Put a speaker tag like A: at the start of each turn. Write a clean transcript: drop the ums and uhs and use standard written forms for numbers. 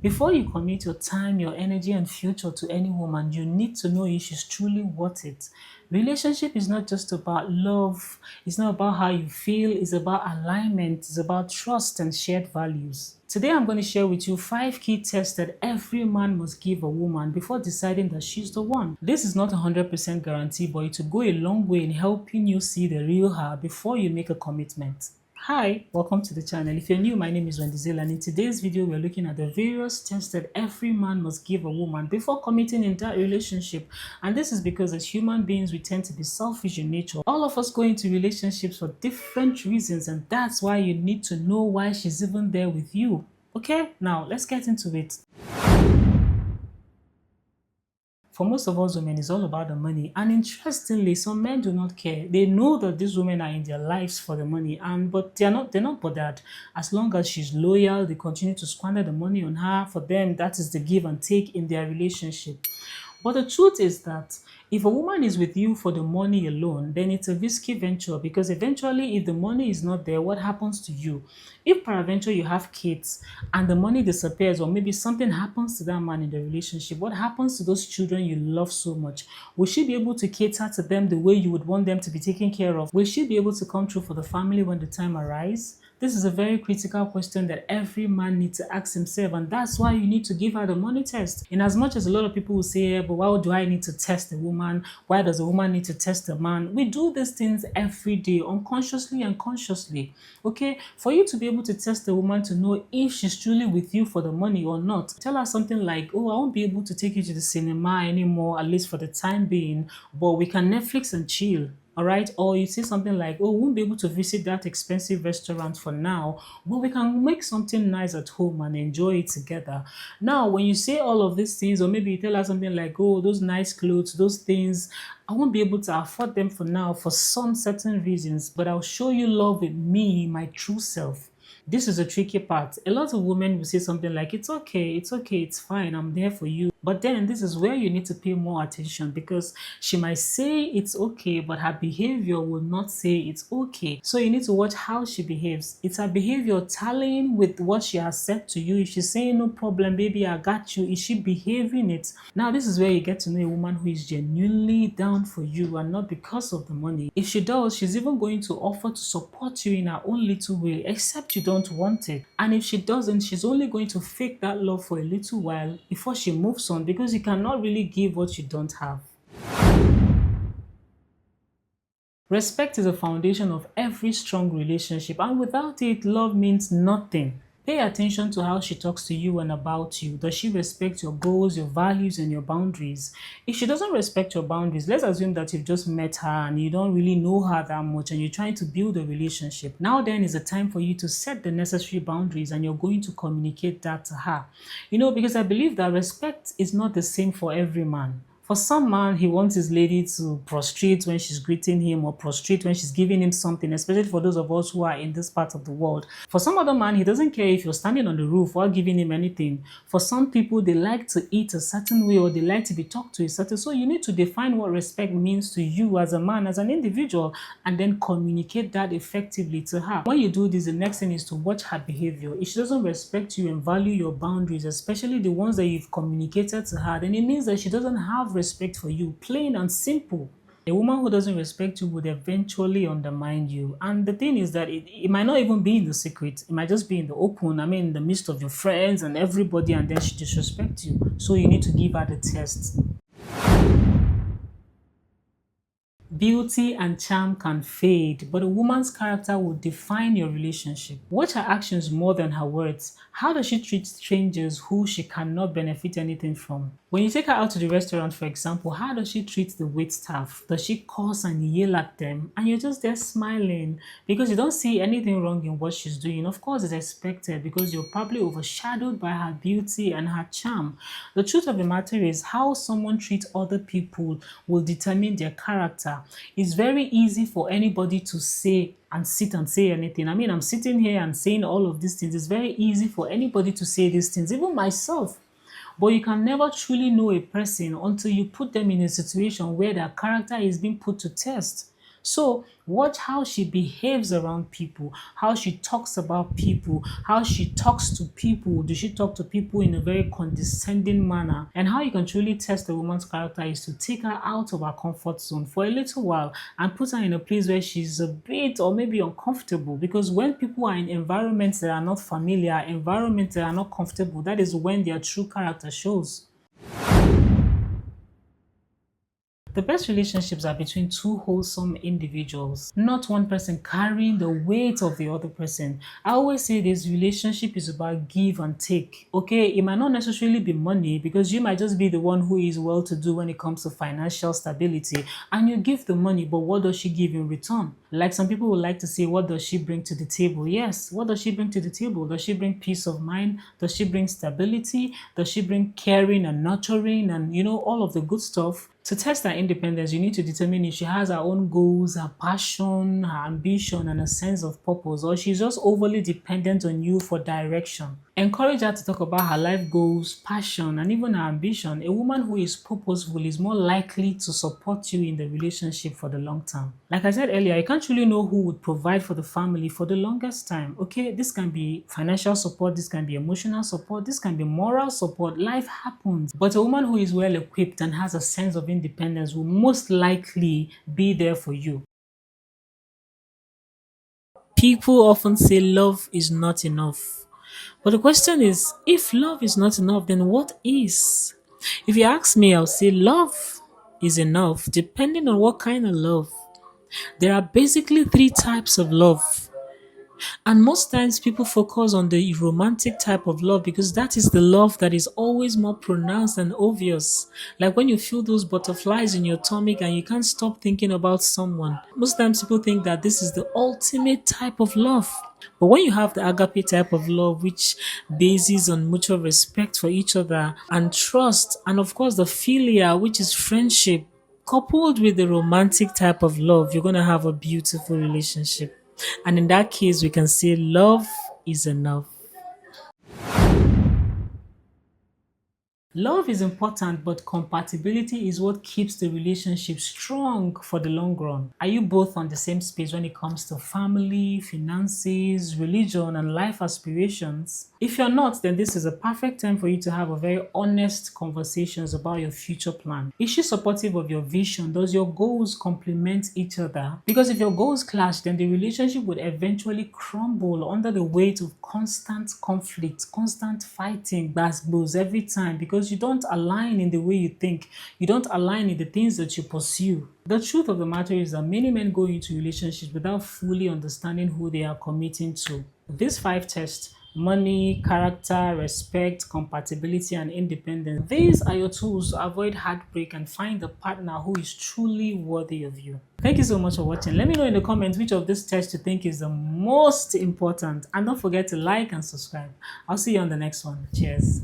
A: Before you commit your time, your energy, and future to any woman, you need to know if she's truly worth it. Relationship is not just about love, it's not about how you feel, it's about alignment, it's about trust and shared values. Today, I'm going to share with you 5 key tests that every man must give a woman before deciding that she's the one. This is not a 100% guarantee, but it will go a long way in helping you see the real her before you make a commitment. Hi, welcome to the channel. If you're new, my name is Wendyzeal, and in today's video, we're looking at the various tests that every man must give a woman before committing in that relationship. And this is because as human beings, we tend to be selfish in nature. All of us go into relationships for different reasons, and that's why you need to know why she's even there with you. Okay, now let's get into it. For most of us women, it's all about the money. And interestingly, some men do not care. They know that these women are in their lives for the money, and but they're not bothered. As long as she's loyal, they continue to squander the money on her. For them, that is the give and take in their relationship. But the truth is that if a woman is with you for the money alone, then it's a risky venture, because eventually, if the money is not there, what happens to you? If peradventure you have kids and the money disappears, or maybe something happens to that man in the relationship, what happens to those children you love so much? Will she be able to cater to them the way you would want them to be taken care of? Will she be able to come through for the family when the time arrives? This is a very critical question that every man needs to ask himself, and that's why you need to give her the money test. In as much as a lot of people will say, "Yeah, but why do I need to test a woman? Why does a woman need to test a man?" We do these things every day, unconsciously and consciously. Okay, for you to be able to test a woman to know if she's truly with you for the money or not, tell her something like, "Oh, I won't be able to take you to the cinema anymore, at least for the time being, but we can Netflix and chill." All right, or you say something like, "Oh, we won't be able to visit that expensive restaurant for now, but we can make something nice at home and enjoy it together." Now, when you say all of these things, or maybe you tell her something like, "Oh, those nice clothes, those things, I won't be able to afford them for now for some certain reasons, but I'll show you love with me, my true self." This is a tricky part. A lot of women will say something like, it's okay, it's fine, I'm there for you. But then this is where you need to pay more attention, because she might say it's okay, but her behavior will not say it's okay. So you need to watch how she behaves. It's her behavior tallying with what she has said to you. If she's saying, "No problem, baby, I got you," is she behaving it? Now, this is where you get to know a woman who is genuinely down for you and not because of the money. If she does, she's even going to offer to support you in her own little way, except you don't want it. And if she doesn't, she's only going to fake that love for a little while before she moves on, because you cannot really give what you don't have. Respect is the foundation of every strong relationship, and without it, love means nothing. Pay attention to how she talks to you and about you. Does she respect your goals, your values, and your boundaries? If she doesn't respect your boundaries, let's assume that you've just met her and you don't really know her that much and you're trying to build a relationship. Now then is the time for you to set the necessary boundaries, and you're going to communicate that to her. Because I believe that respect is not the same for every man. For some man, he wants his lady to prostrate when she's greeting him, or prostrate when she's giving him something, especially for those of us who are in this part of the world. For some other man, he doesn't care if you're standing on the roof while giving him anything. For some people, they like to eat a certain way, or they like to be talked to a certain. So you need to define what respect means to you as a man, as an individual, and then communicate that effectively to her. When you do this, the next thing is to watch her behavior. If she doesn't respect you and value your boundaries, especially the ones that you've communicated to her, then it means that she doesn't have respect for you, plain and simple. A woman who doesn't respect you would eventually undermine you. And the thing is that it might not even be in the secret. It might just be in the open. I mean, in the midst of your friends and everybody, and then she disrespects you. So you need to give her the test. Beauty and charm can fade, but a woman's character will define your relationship. Watch her actions more than her words. How does she treat strangers who she cannot benefit anything from? When you take her out to the restaurant, for example, how does she treat the wait staff? Does she curse and yell at them? And you're just there smiling because you don't see anything wrong in what she's doing. Of course, it's expected because you're probably overshadowed by her beauty and her charm. The truth of the matter is, how someone treats other people will determine their character. It's very easy for anybody to say and sit and say anything. I mean, I'm sitting here and saying all of these things. It's very easy for anybody to say these things, even myself. But you can never truly know a person until you put them in a situation where their character is being put to test. So watch how she behaves around people, how she talks about people, how she talks to people. Does she talk to people in a very condescending manner? And how you can truly test a woman's character is to take her out of her comfort zone for a little while and put her in a place where she's a bit or maybe uncomfortable. Because when people are in environments that are not familiar, environments that are not comfortable, that is when their true character shows. The best relationships are between two wholesome individuals, not one person carrying the weight of the other person. I always say this relationship is about give and take. Okay, it might not necessarily be money because you might just be the one who is well to do when it comes to financial stability and you give the money, but what does she give in return? Like some people would like to say, what does she bring to the table? Yes, what does she bring to the table? Does she bring peace of mind? Does she bring stability? Does she bring caring and nurturing and all of the good stuff? To test her independence, you need to determine if she has her own goals, her passion, her ambition, and a sense of purpose, or she's just overly dependent on you for direction. Encourage her to talk about her life goals, passion, and even her ambition. A woman who is purposeful is more likely to support you in the relationship for the long term. Like I said earlier, you can't really know who would provide for the family for the longest time. Okay, this can be financial support, this can be emotional support, this can be moral support. Life happens. But a woman who is well equipped and has a sense of independence will most likely be there for you. People often say love is not enough. But the question is, if love is not enough, then what is? If you ask me, I'll say love is enough, depending on what kind of love. There are basically three types of love. And most times people focus on the romantic type of love because that is the love that is always more pronounced and obvious. Like when you feel those butterflies in your stomach and you can't stop thinking about someone. Most times people think that this is the ultimate type of love. But when you have the agape type of love, which bases on mutual respect for each other and trust, and of course the philia, which is friendship, coupled with the romantic type of love, you're going to have a beautiful relationship. And in that case, we can say love is enough. Love is important, but compatibility is what keeps the relationship strong for the long run. Are you both on the same space when it comes to family, finances, religion, and life aspirations? If you're not, then this is a perfect time for you to have a very honest conversations about your future plan. Is she supportive of your vision? Does your goals complement each other? Because if your goals clash, then the relationship would eventually crumble under the weight of constant conflict, constant fighting, blows every time because you don't align in the way you think. You don't align in the things that you pursue. The truth of the matter is that many men go into relationships without fully understanding who they are committing to. These five tests: money, character, respect, compatibility, and independence. These are your tools to avoid heartbreak and find a partner who is truly worthy of you. Thank you so much for watching. Let me know in the comments which of these tests you think is the most important. And don't forget to like and subscribe. I'll see you on the next one. Cheers.